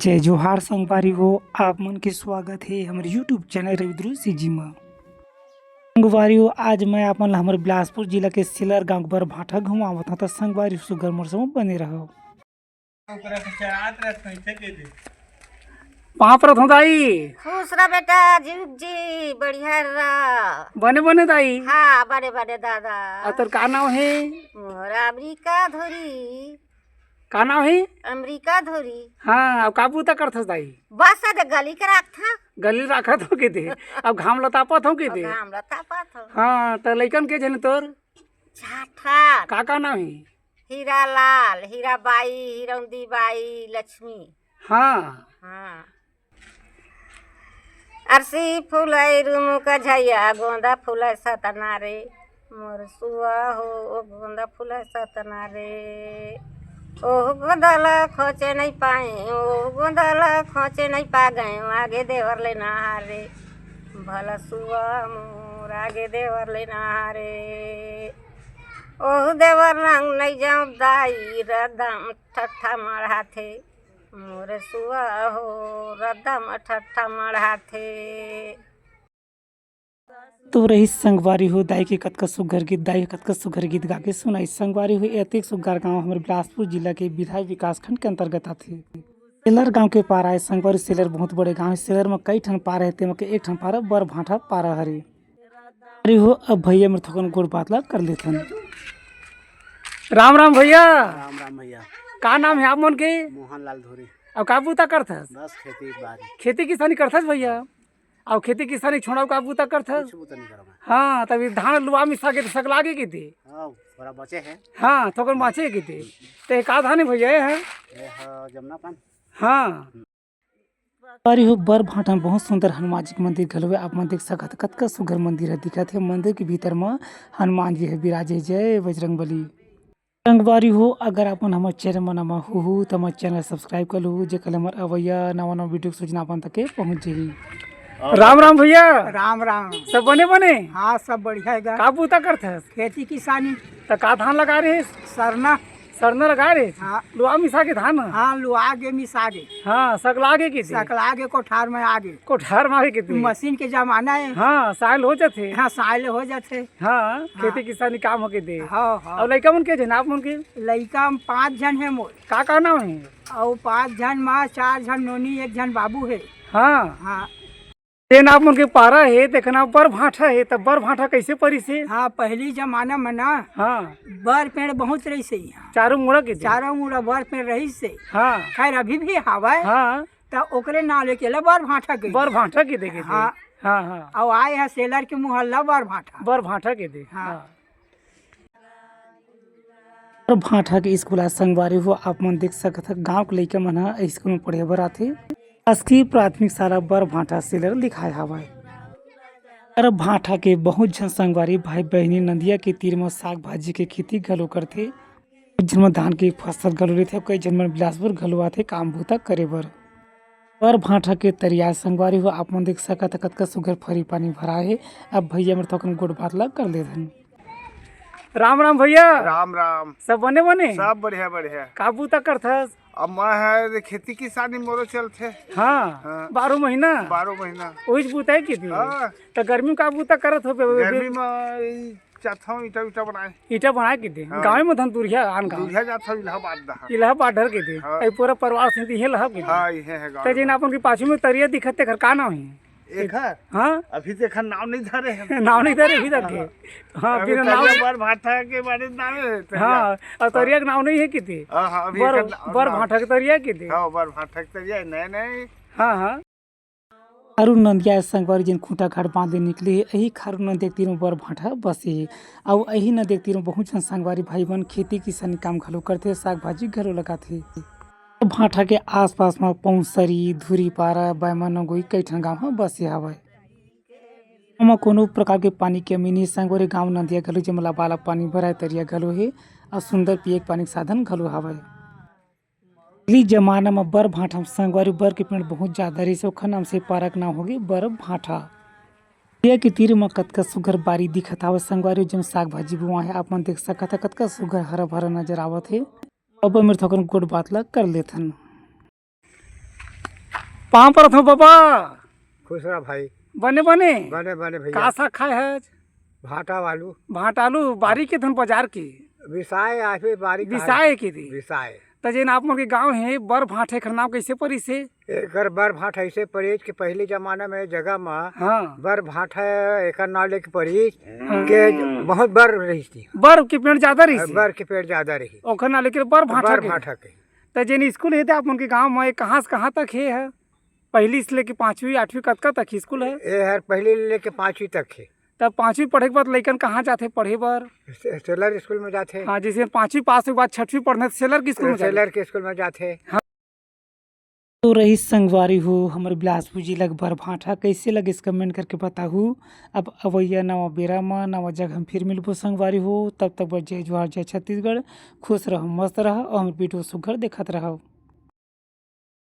जय जोहार संगवारी हो। आप मन के स्वागत है हमारे यूट्यूब चैनल रविद्रु जी में। संगवारी हो, आज मैं आप मन हमारे बिलासपुर जिला के सिलर गांव बर भाटा घुमावत हूँ। तो संगवारी सुगर मौसम बने रहो। पाप रथ दाई खुश रह बेटा, जुग जी बढ़िया रह। बने बने दाई। हाँ बड़े बड़े दादा। और तोर का नाम है? मोरा अमरीका धोरी। का नाम है? अमरीका धोरी। हाँ, अब काबू तक करथस दाई। बस अद गली के रख था। गली रखत हो के दे। अब घाम लतापत हो के दे। घाम लतापत हो। हाँ, तो लइकन के जने तोर छाठा का नाम है? हीरा लाल, हीरा बाई, हिरौंदी बाई, लक्ष्मी। हाँ हाँ। अरसी फूलै रूम का झैया, गोंदा फूलै सतना रे। मोर सुआ हो गोंदा फूलै सतना रे। ओह गोंदाला खोचे नहीं पाए, ओह गोंदाला खोचे नहीं पा गए, आगे देवर ले नहारे। भला सुआ मोर आगे देवर ले नहारे। ओह देवर रंग नहीं जाऊँ दाई, रदम ठट्ठा मढ़ा थे। मोर सुआ हो रदम ठट्ठा मढ़ा थे। तो रही संगवारी हो दाई के कतका सुघर गीत, दाई कतका सुघर गीत गा के सुनाई। संगवारी हो एतिक सुघर गांव हमारे बिलासपुर जिला के विधायक विकास खंड के अंतर्गत आथे। सेलर गांव के पारा है। संगवारी सेलर बहुत बड़े गांव है। सेलर में कई ठन पारा है, तेमा के एक ठन पारा बर भाटा पारा हरे। अरे हो, अब भैया मेरे थोकन गोड़ बातला कर लेथन। राम राम भैया। राम राम भैया। का नाम है आप मन के? मोहन लाल धोरी। अब का बूता करथस? बस खेती किसानी करथस भैया। और खेती किसानी छोड़ा का बूता करथस? कुछ नहीं करो मैं। हाँ, तभी धान लुआ मिसा के सक लागे की थी। हाँ थोड़ा बचे हैं। हाँ, थोकर माचे की थी। ते का धान है भैया? है जमुना पान। हाँ। अरे हो, बर भाटा में बहुत सुंदर हनुमान जी के मंदिर घलवे आप मन देख सकत। कतका सुंदर मंदिर है दिखत है। मंदिर के भीतर में हनुमान जी है विराजे। जय बजरंगबली। संगवारी हो, अगर अपन हमारे चैनल में नवा हो तो हमारे चैनल सब्सक्राइब कर लो, जे कल हमारे अवैया नवा नवा वीडियो सूचना अपन तक पहुँच जाएगी। राम राम भैया। राम राम। सब बने बने? हाँ सब बढ़िया है। का बूता करते? खेती किसानी। तो का धान लगा रहे? सरना। सरना लगा रहे? हाँ। लुआ मिसा के धान? हाँ लुआगे मिसागे। हाँ, सकलागे की थी। सकलागे कोठार में आगे। कोठार मारे की थी। मशीन के जमाना है। हाँ, साल हो जाते। हाँ साल हो जाते। हाँ, खेती किसानी काम हो के दे। हाँ हाँ। और लड़का मन के जन आप मन के? लड़का 5 जन है मोर। का नाम है? और 5 जन माँ, 4 जन नोनी, 1 जन बाबू है। हाँ हाँ। तेन आप मन के पारा है, देखना बर भाटा है। तब बर भाटा कैसे परी से? हाँ पहली जमाना में ना हाँ, बर पेड़ बहुत रही से। चारों मुड़ा के थे। चारों मुड़ा बर पेड़ रही से। हाँ खैर अभी भी हवा है। हाँ, तो ओकरे नाम लेके बर भाटा के। बर भाटा के देखे। हाँ हाँ हाँ, और आए हैं सेलर के मुहल्ला बर भाटा। बर भाटा के दे। हाँ। बर भाटा के स्कूल संगवारी हो आप मन देख सकत है। गाँव के लइका मन ह स्कूल में पढ़े बर आथे। शासकीय प्राथमिक शाला बर भाटा सेलर लिखाए हवा। बर भाटा के बहुत झन संगवारी भाई बहनी नदिया के तीर में साग भाजी के खेती घलो करथे। कुछ झन में धान की फसल घलो लेथे। कई झन में बिलासपुर घलो आथे काम भूता करे बर भाटा के तरिया संगवारी हो आप मन देख सकत कतका सुघर फरी पानी भरा है। अब भैया मेरे थोकन गोड़ बातला कर लेथन। राम राम भैया। राम राम। सब बने बने? सब बढ़िया बढ़िया। का बूता करथस? अब मैं है खेती किसानी मोरो चलते। हाँ, हाँ। 12 महीना। 12 महीना वही बूता है की थी। हाँ। तो गर्मी में का बूता करत हो? गर्मी में चाहता हूँ ईटा बनाए। ईटा बना के दे। हाँ। गाँव में धनतुरिया आन गाँव दूल्हा जाता हूँ इलाहाबाद दहा। इलाहाबाद डर के दे। हाँ। ऐ पूरा परिवार से ये लहब के दे। हाँ ये है तो गाँव। जिन अपन के पाछू में तरिया दिखते घर का नाम है? एक है। हाँ, अभी देखा नाम नहीं धरे हैं। नाम नहीं धरे अभी तक के। हाँ, बिना नाम। बर भाटा के बारे में नाम है। हाँ, और तरिया का नाम नहीं है की थी। हाँ अभी बर भाटा के तरिया की थी। हाँ बर भाटा के तरिया नए नए। हाँ हाँ। खारू नदिया संगवारी जिन खूंटा घाट बांधे निकले है। यही खारू नदी के तीरों बर भाटा बसे है। और यही नदी के तीरों बहुत जन संगवारी भाई बहन खेती किसानी काम घलो करते, साग भाजी घलो लगाते। भाटा के आसपास में पौंसरी, धुरी पारा, बैमन गोई कई ठन गाँव में बसे हवे। में कोनो प्रकार के पानी के कमी नहीं। संगवारी गाँव नदिया घलो जमला बाला पानी भराए तरिया घलो है। और सुंदर पिए के पानी के साधन घलो हवे। पहली जमाना में बर भाटा में संगवारी बर के पेड़ बहुत ज्यादा रही से ओखर नाम से पारक नाम हो गई बर भाटा। नदिया के तीर में कतका सुघर बारी दिखत हवे। संगवारी जम साग भाजी बुआ है आप मन देख सकत है। कतका सुघर हरा भरा नजर आवत है। अब मेरे थोकन गोड़ बातला कर लेथन। पाँव पर हो बाबा। खुश रहा भाई। बने बने बने बने का भैया। साग खाए है? भाटा वालू भाट आलू बारी के धन बाजार की विसाए आफे बारी विसाए की थी। विसाए त जेन आप मन के गांव है बर भाट है एकर नाम कैसे परी से? एकर बर भाट ऐसे परेज के पहले जमाना में जगह में हाँ बर भाट है एकर नाम लेके परेज के बहुत बर रही थी। बर के पेड़ ज्यादा रही से बर के पेड़ ज्यादा रही। ओकर ना लेके बर भाट बर के। भाटा के त जेन स्कूल है आप मन के गांव में कहाँ से कहाँ तक है? पहली से लेके 5वीं 8वीं कतका तक स्कूल है? ये हर पहले लेके 5वीं तक है। तब 5वीं पढ़े के बाद लइकन कहाँ जाते पढ़े बर? सेलर स्कूल में जाते। हाँ जैसे 5वीं पास के बाद 6वीं पढ़ने सेलर की स्कूल में जाते। सेलर के स्कूल में जाते। तो रही संगवारी हो हमारे बिलासपुर जिला के बर भाटा कैसे लगे इस कमेंट करके बताहू। अब अवैया नवा बेरा में नवा जगह हम फिर मिलबो संगवारी हो। तब तक जय जोहार जय छत्तीसगढ़। खुश रहो मस्त रहो और वीडियो सुघर देखत रहो।